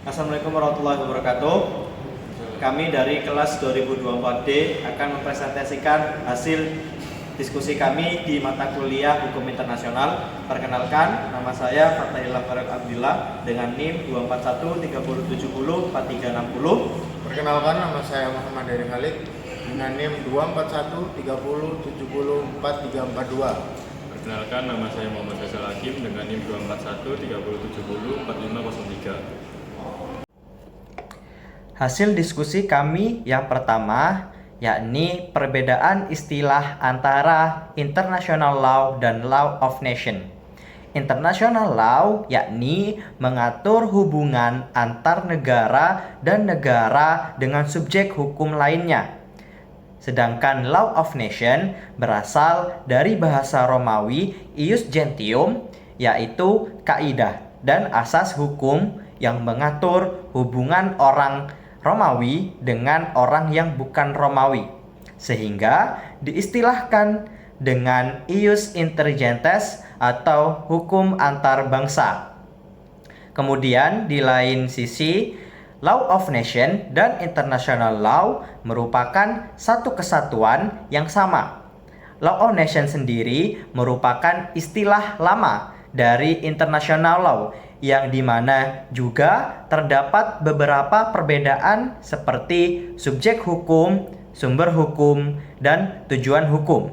Assalamualaikum warahmatullahi wabarakatuh. Kami dari kelas 2024D akan mempresentasikan hasil diskusi kami di mata kuliah Hukum Internasional. Perkenalkan, nama saya Fatahillah Faruk Abdillah dengan NIM 24130704360. Perkenalkan, nama saya Muhammad Eri Khalid dengan NIM 24130704342. Perkenalkan, nama saya Muhammad Faisal Hakim dengan NIM 24130704503. Hasil diskusi kami yang pertama yakni perbedaan istilah antara International Law dan Law of Nation. International Law yakni mengatur hubungan antar negara dan negara dengan subjek hukum lainnya. Sedangkan Law of Nation berasal dari bahasa Romawi ius gentium, yaitu kaidah dan asas hukum yang mengatur hubungan orang Romawi dengan orang yang bukan Romawi, sehingga diistilahkan dengan ius inter-gentes atau hukum antar bangsa. Kemudian di lain sisi, Law of Nation dan International Law merupakan satu kesatuan yang sama. Law of Nation sendiri merupakan istilah lama dari International Law yang dimana juga terdapat beberapa perbedaan seperti subjek hukum, sumber hukum, dan tujuan hukum.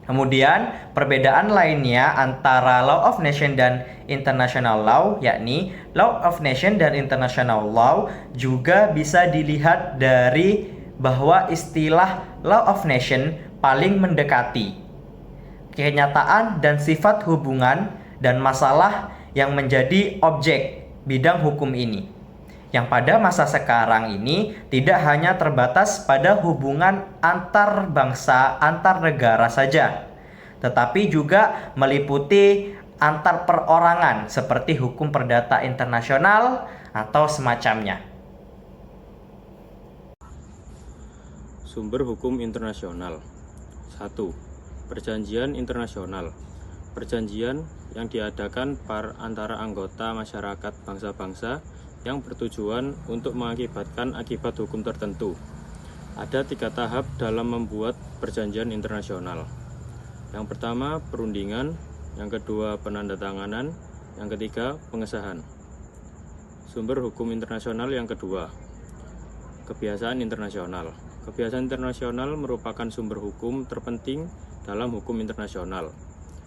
Kemudian perbedaan lainnya antara Law of Nation dan International Law yakni Law of Nation dan International Law juga bisa dilihat dari bahwa istilah Law of Nation paling mendekati kenyataan dan sifat hubungan dan masalah yang menjadi objek bidang hukum ini, yang pada masa sekarang ini tidak hanya terbatas pada hubungan antar bangsa, antar negara saja, tetapi juga meliputi antar perorangan seperti hukum perdata internasional atau semacamnya. Sumber hukum internasional. 1. Perjanjian internasional. Perjanjian yang diadakan antara anggota masyarakat bangsa-bangsa yang bertujuan untuk mengakibatkan akibat hukum tertentu. Ada 3 tahap dalam membuat perjanjian internasional. Yang pertama, perundingan. Yang kedua, penandatanganan. Yang ketiga, pengesahan. Sumber hukum internasional yang kedua, kebiasaan internasional. Kebiasaan internasional merupakan sumber hukum terpenting dalam hukum internasional.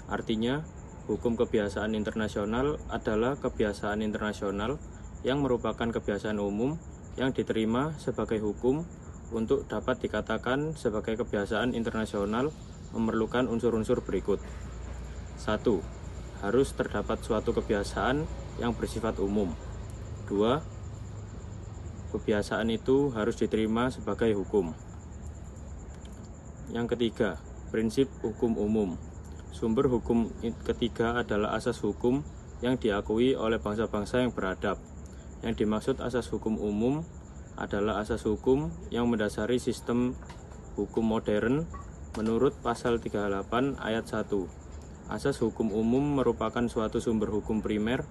Artinya, hukum kebiasaan internasional adalah kebiasaan internasional yang merupakan kebiasaan umum yang diterima sebagai hukum. Untuk dapat dikatakan sebagai kebiasaan internasional memerlukan unsur-unsur berikut. 1. Harus terdapat suatu kebiasaan yang bersifat umum. 2. Kebiasaan itu harus diterima sebagai hukum. Yang ketiga, prinsip hukum umum. Sumber hukum ketiga adalah asas hukum yang diakui oleh bangsa-bangsa yang beradab. Yang dimaksud asas hukum umum adalah asas hukum yang mendasari sistem hukum modern menurut pasal 38 ayat 1. Asas hukum umum merupakan suatu sumber hukum primer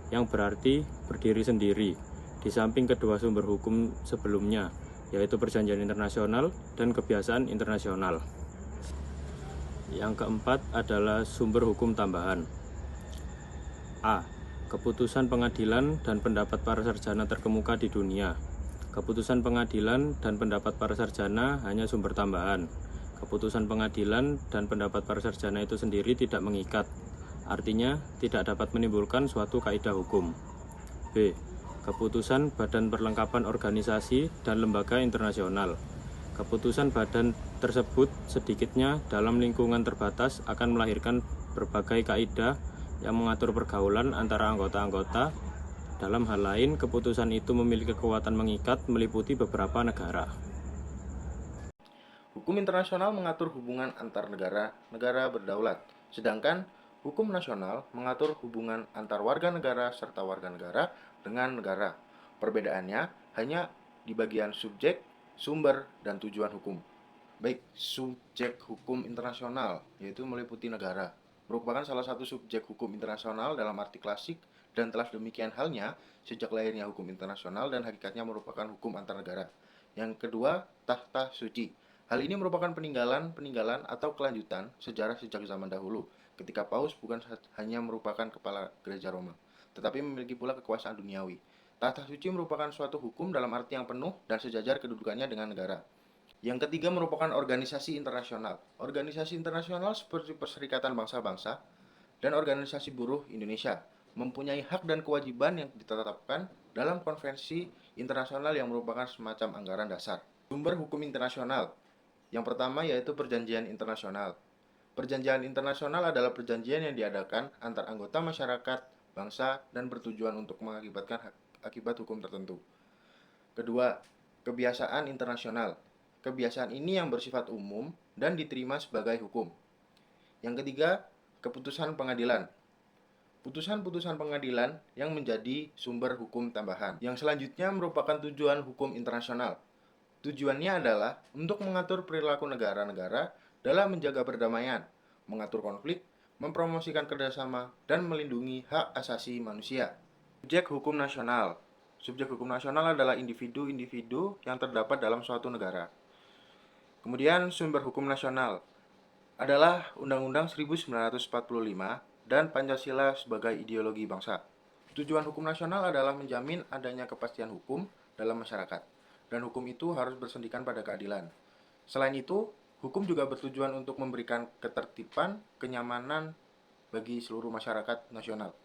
yang berarti berdiri sendiri di samping kedua sumber hukum sebelumnya, yaitu perjanjian internasional dan kebiasaan internasional. Yang keempat adalah sumber hukum tambahan. A. Keputusan pengadilan dan pendapat para sarjana terkemuka di dunia. Keputusan pengadilan dan pendapat para sarjana hanya sumber tambahan. Keputusan pengadilan dan pendapat para sarjana itu sendiri tidak mengikat, artinya tidak dapat menimbulkan suatu kaidah hukum. B. Keputusan badan perlengkapan organisasi dan lembaga internasional. Keputusan badan tersebut sedikitnya dalam lingkungan terbatas akan melahirkan berbagai kaidah yang mengatur pergaulan antara anggota-anggota. Dalam hal lain, keputusan itu memiliki kekuatan mengikat meliputi beberapa negara. Hukum internasional mengatur hubungan antar negara berdaulat, sedangkan hukum nasional mengatur hubungan antar warga negara serta warga negara dengan negara. Perbedaannya hanya di bagian subjek, sumber, dan tujuan hukum. Baik, subjek hukum internasional, yaitu meliputi negara, merupakan salah satu subjek hukum internasional dalam arti klasik dan telah demikian halnya sejak lahirnya hukum internasional dan hakikatnya merupakan hukum antar negara. Yang kedua, tahta suci. Hal ini merupakan peninggalan atau kelanjutan sejarah sejak zaman dahulu, ketika Paus bukan hanya merupakan kepala gereja Roma, tetapi memiliki pula kekuasaan duniawi. Tahta suci merupakan suatu hukum dalam arti yang penuh dan sejajar kedudukannya dengan negara. Yang ketiga merupakan organisasi internasional. Organisasi internasional seperti Perserikatan Bangsa-Bangsa dan Organisasi Buruh Indonesia mempunyai hak dan kewajiban yang ditetapkan dalam konvensi internasional yang merupakan semacam anggaran dasar. Sumber hukum internasional. Yang pertama yaitu perjanjian internasional. Perjanjian internasional adalah perjanjian yang diadakan antar anggota masyarakat, bangsa, dan bertujuan untuk mengakibatkan akibat hukum tertentu. Kedua, kebiasaan internasional. Kebiasaan ini yang bersifat umum dan diterima sebagai hukum. Yang ketiga, keputusan pengadilan. Putusan-putusan pengadilan yang menjadi sumber hukum tambahan. Yang selanjutnya merupakan tujuan hukum internasional. Tujuannya adalah untuk mengatur perilaku negara-negara dalam menjaga perdamaian, mengatur konflik, mempromosikan kerjasama, dan melindungi hak asasi manusia. Subjek hukum nasional. Subjek hukum nasional adalah individu-individu yang terdapat dalam suatu negara. Kemudian sumber hukum nasional adalah Undang-Undang 1945 dan Pancasila sebagai ideologi bangsa. Tujuan hukum nasional adalah menjamin adanya kepastian hukum dalam masyarakat, dan hukum itu harus bersendikan pada keadilan. Selain itu, hukum juga bertujuan untuk memberikan ketertiban, kenyamanan bagi seluruh masyarakat nasional.